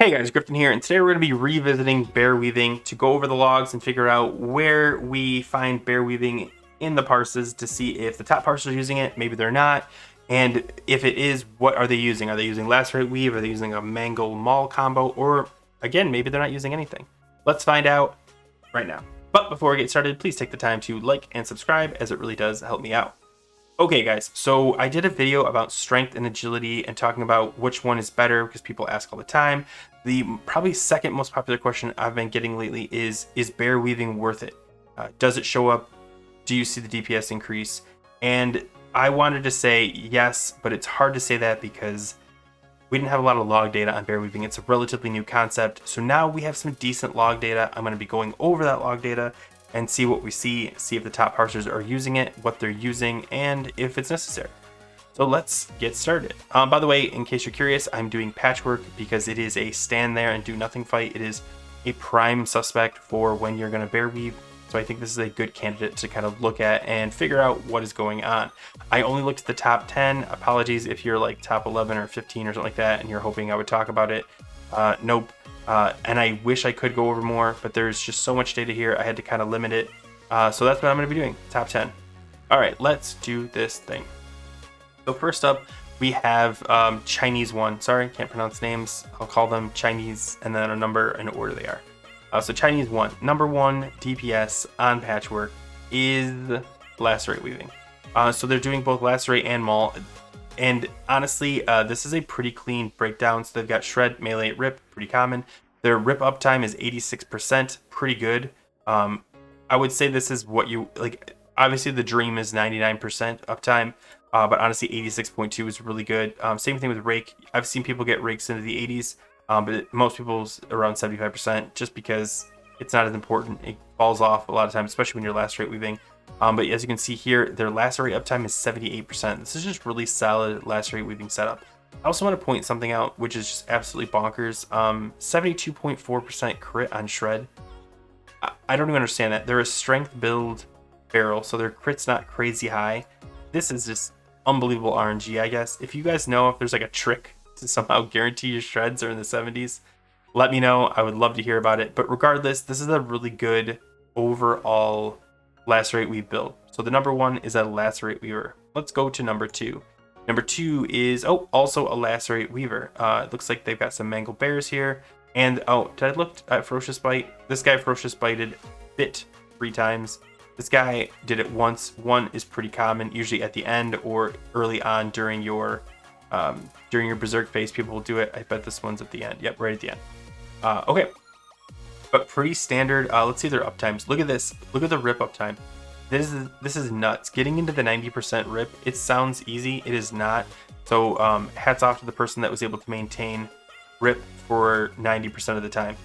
Hey guys, Griffin here, and today we're going to be revisiting bear weaving to go over the logs and figure out where we find bear weaving in the parses to see if the top parsers are using it, maybe they're not, and if it is, what are they using? Are they using lacerate weave? Are they using a mangle maul combo? Or again, maybe they're not using anything. Let's find out right now. But before we get started, please take the time to like and subscribe, as it really does help me out. Okay guys, so I did a video about strength and agility and talking about which one is better because people ask all the time. The probably second most popular question I've been getting lately is bear weaving worth it? Does it show up? Do you see the DPS increase? And I wanted to say yes, but it's hard to say that because we didn't have a lot of log data on bear weaving. It's a relatively new concept. So now we have some decent log data. I'm going to be going over that log data and see what we see if the top parsers are using it, what they're using, and if it's necessary. So let's get started. By the way, in case you're curious, I'm doing patchwork because it is a stand there and do nothing fight. It is a prime suspect for when you're going to bear weave. So I think this is a good candidate to kind of look at and figure out what is going on. I only looked at the top 10. Apologies if you're like top 11 or 15 or something like that and you're hoping I would talk about it. Nope. And I wish I could go over more, but there's just so much data here. I had to kind of limit it. So that's what I'm going to be doing. Top 10. All right, let's do this thing. So first up, we have Chinese one. Sorry, can't pronounce names. I'll call them Chinese and then a number and order they are. So Chinese one, number one DPS on patchwork is lacerate weaving. So they're doing both lacerate and maul. And honestly, this is a pretty clean breakdown. So they've got shred, melee, rip, pretty common. Their rip uptime is 86%, pretty good. I would say this is what you like. Obviously, the dream is 99% uptime, but honestly, 86.2 is really good. Same thing with rake. I've seen people get rakes into the 80s, but most people's around 75%, just because it's not as important. It falls off a lot of times, especially when you're lacerate weaving. But as you can see here, their lacerate uptime is 78%. This is just really solid lacerate weaving setup. I also want to point something out, which is just absolutely bonkers. 72.4% crit on shred. I don't even understand that. They're a strength build barrel, so their crit's not crazy high. This is just unbelievable RNG, I guess. If you guys know if there's like a trick to somehow guarantee your shreds are in the 70s, let me know. I would love to hear about it. But regardless, this is a really good overall lacerate weave build. So the number one is a lacerate weaver. Let's go to number two. Number two is also a lacerate weaver. It looks like they've got some mangled bears here. And did I look at ferocious bite? This guy ferocious bited bit 3 times. This guy did it once. One is pretty common, usually at the end or early on during your berserk phase. People will do it. I bet this one's at the end. Yep, right at the end. Okay. But pretty standard. Let's see their uptimes. Look at this. Look at the rip uptime. This is nuts. Getting into the 90% rip, it sounds easy. It is not. So hats off to the person that was able to maintain rip for 90% of the time.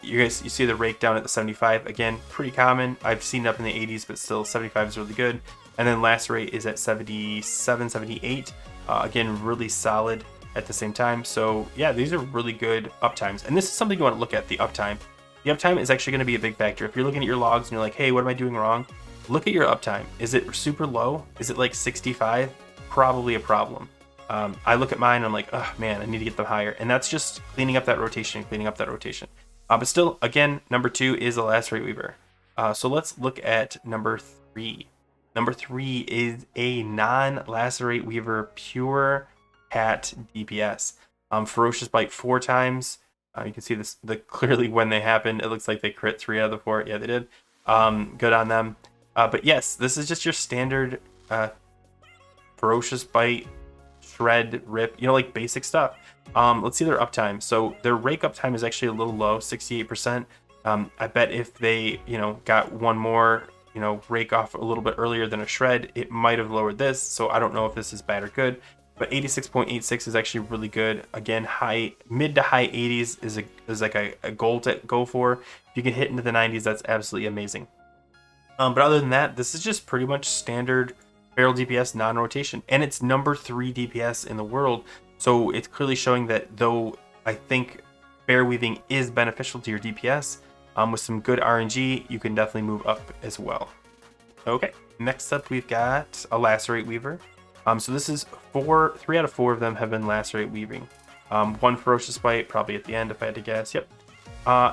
You see the rake down at the 75. Again, pretty common. I've seen it up in the 80s, but still 75 is really good. And then lacerate is at 77, 78. Again, really solid at the same time. So yeah, these are really good uptimes. And this is something you want to look at, the uptime. The uptime is actually going to be a big factor. If you're looking at your logs and you're like, hey, what am I doing wrong? Look at your uptime. Is it super low? Is it like 65? Probably a problem. I look at mine and I'm like, oh man, I need to get them higher. And that's just cleaning up that rotation. But still, again, number two is a lacerate weaver. So let's look at number three. Number three is a non-lacerate weaver, pure hat DPS. Ferocious bite 4 times. You can see this clearly when they happened. It looks like they crit 3 out of the 4. Yeah, they did. Good on them. But yes, this is just your standard ferocious bite, shred, rip, like basic stuff. Let's see their uptime. So their rake uptime is actually a little low, 68%. I bet if they, got one more, rake off a little bit earlier than a shred, it might have lowered this. So I don't know if this is bad or good. But 86.86 is actually really good. Again, mid to high 80s is like a goal to go for. If you can hit into the 90s, that's absolutely amazing. But other than that, this is just pretty much standard barrel DPS non-rotation. And it's number 3 DPS in the world. So it's clearly showing that though I think bear weaving is beneficial to your DPS, with some good RNG, you can definitely move up as well. Okay, next up we've got a lacerate weaver. So this is 3 out of 4 of them have been lacerate weaving. One ferocious bite, probably at the end if I had to guess. Yep.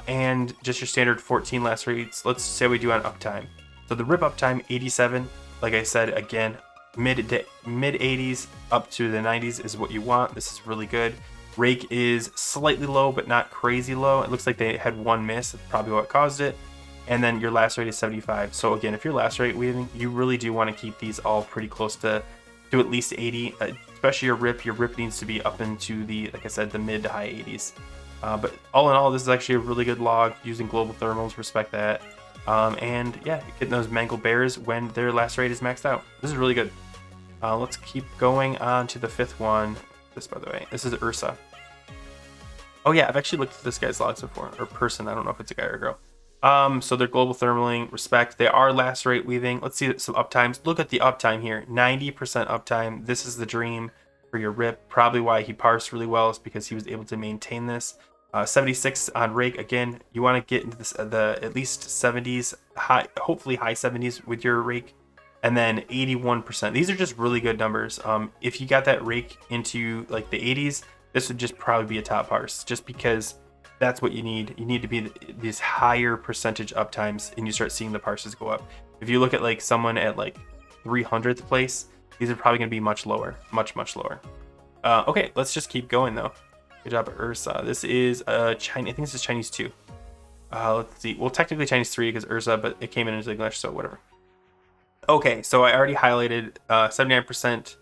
And just your standard 14 lacerates. Let's say we do on uptime. So the rip uptime 87. Like I said, again, mid 80s up to the 90s is what you want. This is really good. Rake is slightly low, but not crazy low. It looks like they had one miss. That's probably what caused it. And then your lacerate is 75. So again, if you're lacerate weaving, you really do want to keep these all pretty close to at least 80. Especially your rip. Your rip needs to be up into the, like I said, the mid to high 80s. But all in all, this is actually a really good log using global thermals. Respect that. And yeah, getting those mangled bears when their lacerate is maxed out. This is really good. Let's keep going on to the fifth one. This, by the way, this is Ursa. Oh yeah, I've actually looked at this guy's logs before, or person. I don't know if it's a guy or a girl. So they're global thermaling. Respect. They are lacerate weaving. Let's see some uptimes. Look at the uptime here. 90% uptime. This is the dream for your rip. Probably why he parsed really well is because he was able to maintain this. 76 on rake. Again, you want to get into this, the at least 70s, hopefully high 70s with your rake, and then 81%. These are just really good numbers. If you got that rake into like the 80s, this would just probably be a top parse, just because that's what you need. You need to be these higher percentage uptimes, and you start seeing the parses go up. If you look at like someone at like 300th place, these are probably going to be much lower, much lower. Okay, let's just keep going though. Good job, Ursa. This is Chinese. I think this is Chinese 2. Let's see. Well, technically Chinese 3 because Ursa, but it came in as English, so whatever. Okay, so I already highlighted 79%.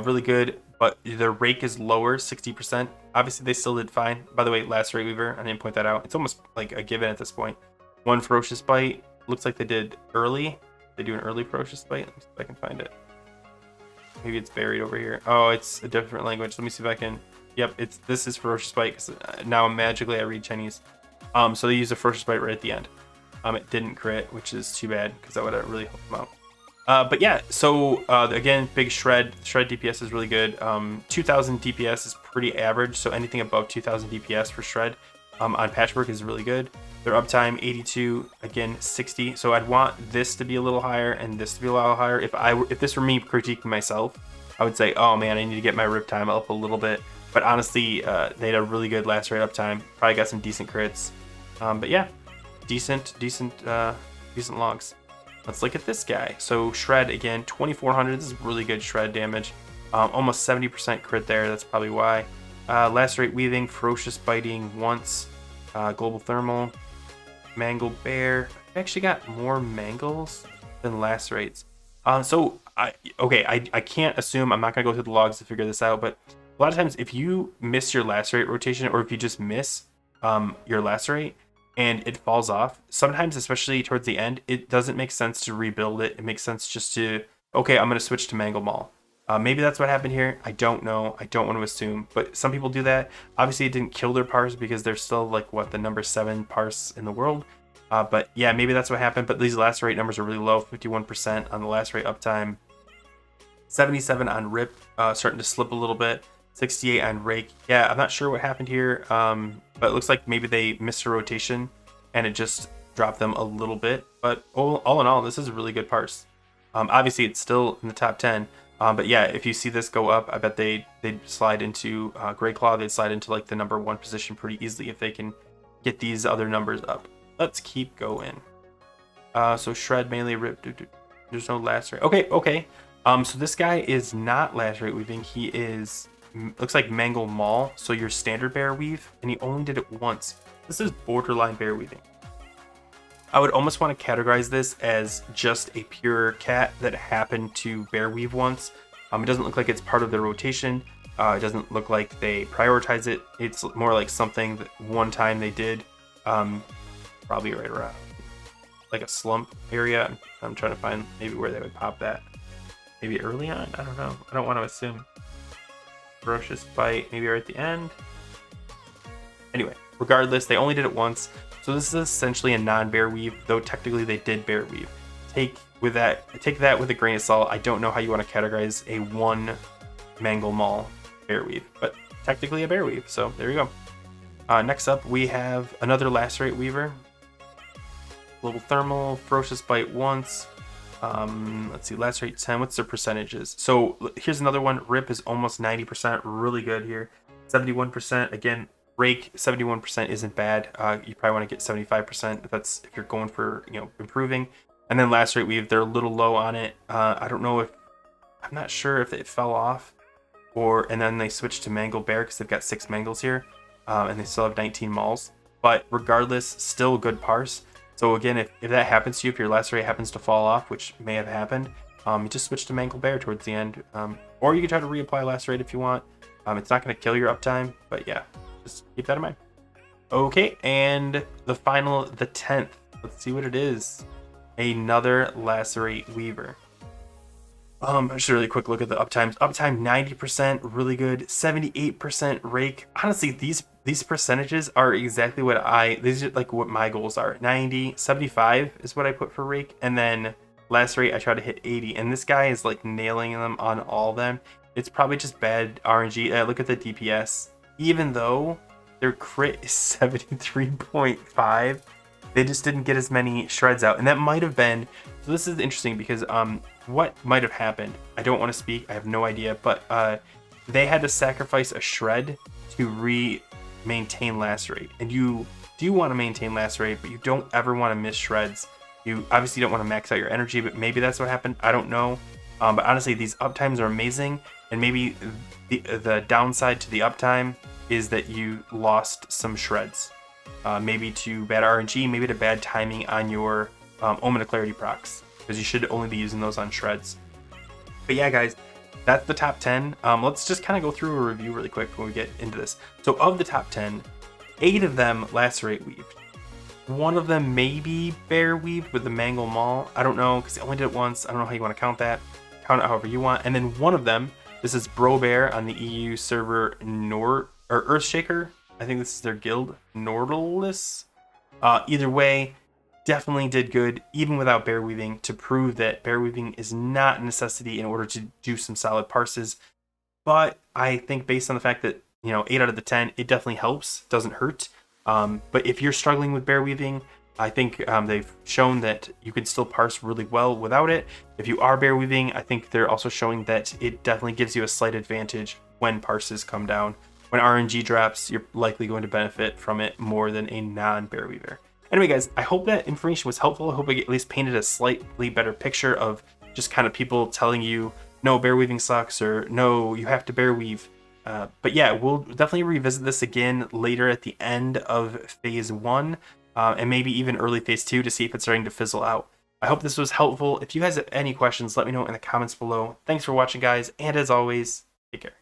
Really good, but the rake is lower, 60%. Obviously, they still did fine. By the way, lacerate weaver. I didn't point that out. It's almost like a given at this point. One ferocious bite. Looks like they did early. They do an early ferocious bite. Let me see if I can find it. Maybe it's buried over here. Oh, it's a different language. Let me see if I can. Yep, this is ferocious bite because now magically I read Chinese. So they used a ferocious bite right at the end. It didn't crit, which is too bad because that would have really helped them out. But yeah, so again, big shred DPS is really good. 2000 DPS is pretty average, so anything above 2000 DPS for shred on patchwork is really good. Their uptime 82, again 60. So I'd want this to be a little higher and this to be a little higher. If this were me critiquing myself, I would say, oh man, I need to get my rip time up a little bit. But honestly, they had a really good lacerate uptime. Probably got some decent crits. But yeah, decent logs. Let's look at this guy. So shred again, 2400. This is really good shred damage. Almost 70% crit there. That's probably why. Lacerate weaving, ferocious biting once. Global thermal, mangled bear. I actually got more mangles than lacerates. I can't assume. I'm not gonna go through the logs to figure this out, but a lot of times if you miss your lacerate rotation, or if you just miss your lacerate and it falls off, sometimes, especially towards the end, it doesn't make sense to rebuild it. It makes sense just to, okay, I'm going to switch to Mangle Maul. Maybe that's what happened here. I don't know. I don't want to assume, but some people do that. Obviously, it didn't kill their parse because they're still like, what, the number 7 parse in the world. But yeah, maybe that's what happened. But these lacerate numbers are really low, 51% on the lacerate uptime, 77 on rip, starting to slip a little bit. 68 on rake. Yeah, I'm not sure what happened here, but it looks like maybe they missed a rotation and it just dropped them a little bit. But all in all, this is a really good parse. Obviously, it's still in the top 10. But yeah, if you see this go up, I bet they'd slide into Grey Claw. They'd slide into like the number 1 position pretty easily if they can get these other numbers up. Let's keep going. So shred, mainly rip. There's no lacerate. Okay. So this guy is not lacerate weaving. He is, looks like Mangle Maul, so your standard bear weave, and he only did it once. This is borderline bear weaving. I would almost want to categorize this as just a pure cat that happened to bear weave once. It doesn't look like it's part of their rotation. It doesn't look like they prioritize it. It's more like something that one time they did, probably right around like a slump area. I'm trying to find maybe where they would pop that. Maybe early on? I don't know. I don't want to assume. Ferocious bite, maybe right at the end. Anyway, regardless, they only did it once. So this is essentially a non-bear weave, though technically they did bear weave. Take that with a grain of salt. I don't know how you want to categorize a one Mangle Maul bear weave, but technically a bear weave. So there you go. Next up, we have another lacerate weaver. Global thermal, ferocious bite once. Let's see, lacerate 10. What's their percentages? So here's another one. Rip is almost 90%. Really good here. 71%. Again, rake 71% isn't bad. You probably want to get 75% if you're going for improving. And then lacerate weave, they're a little low on it. I don't know if I'm not sure if it fell off and then they switched to mangle bear because they've got 6 mangles here, and they still have 19 mauls. But regardless, still a good parse. So again, if that happens to you, if your lacerate happens to fall off, which may have happened, you just switch to mangle bear towards the end, or you can try to reapply lacerate if you want. It's not going to kill your uptime, but yeah, just keep that in mind. Okay, and the 10th. Let's see what it is. Another lacerate weaver. Just a really quick look at the uptimes. Uptime 90%, really good. 78% rake. Honestly, these percentages are exactly these are like what my goals are. 90, 75 is what I put for rake, and then lacerate I try to hit 80. And this guy is like nailing them on all of them. It's probably just bad RNG. Look at the DPS. Even though their crit is 73.5, they just didn't get as many shreds out, and that might have been. So this is interesting because what might have happened, I don't want to speak, I have no idea, but they had to sacrifice a shred to maintain lacerate. And you do want to maintain lacerate, but you don't ever want to miss shreds. You obviously don't want to max out your energy, but maybe that's what happened. I don't know. But honestly, these uptimes are amazing, and maybe the downside to the uptime is that you lost some shreds. Maybe to bad RNG, maybe to bad timing on your Omen of Clarity procs, because you should only be using those on shreds. But yeah, guys, that's the top 10. Let's just kind of go through a review really quick when we get into this. So of the top 10, 8 of them lacerate weaved. One of them maybe bear weaved with the mangle maul. I don't know, because I only did it once. I don't know how you want to count that. Count it however you want. And then one of them, this is Bro Bear on the EU server Earthshaker. I think this is their guild, Nordalus. Either way, definitely did good, even without bear weaving, to prove that bear weaving is not a necessity in order to do some solid parses. But I think based on the fact that 8 out of the 10, it definitely helps, doesn't hurt. But if you're struggling with bear weaving, I think they've shown that you can still parse really well without it. If you are bear weaving, I think they're also showing that it definitely gives you a slight advantage when parses come down. When RNG drops, you're likely going to benefit from it more than a non-bear weaver. Anyway, guys, I hope that information was helpful. I hope I at least painted a slightly better picture of just kind of people telling you, no, bear weaving sucks, or no, you have to bear weave. But yeah, we'll definitely revisit this again later at the end of phase 1, and maybe even early phase 2 to see if it's starting to fizzle out. I hope this was helpful. If you guys have any questions, let me know in the comments below. Thanks for watching, guys, and as always, take care.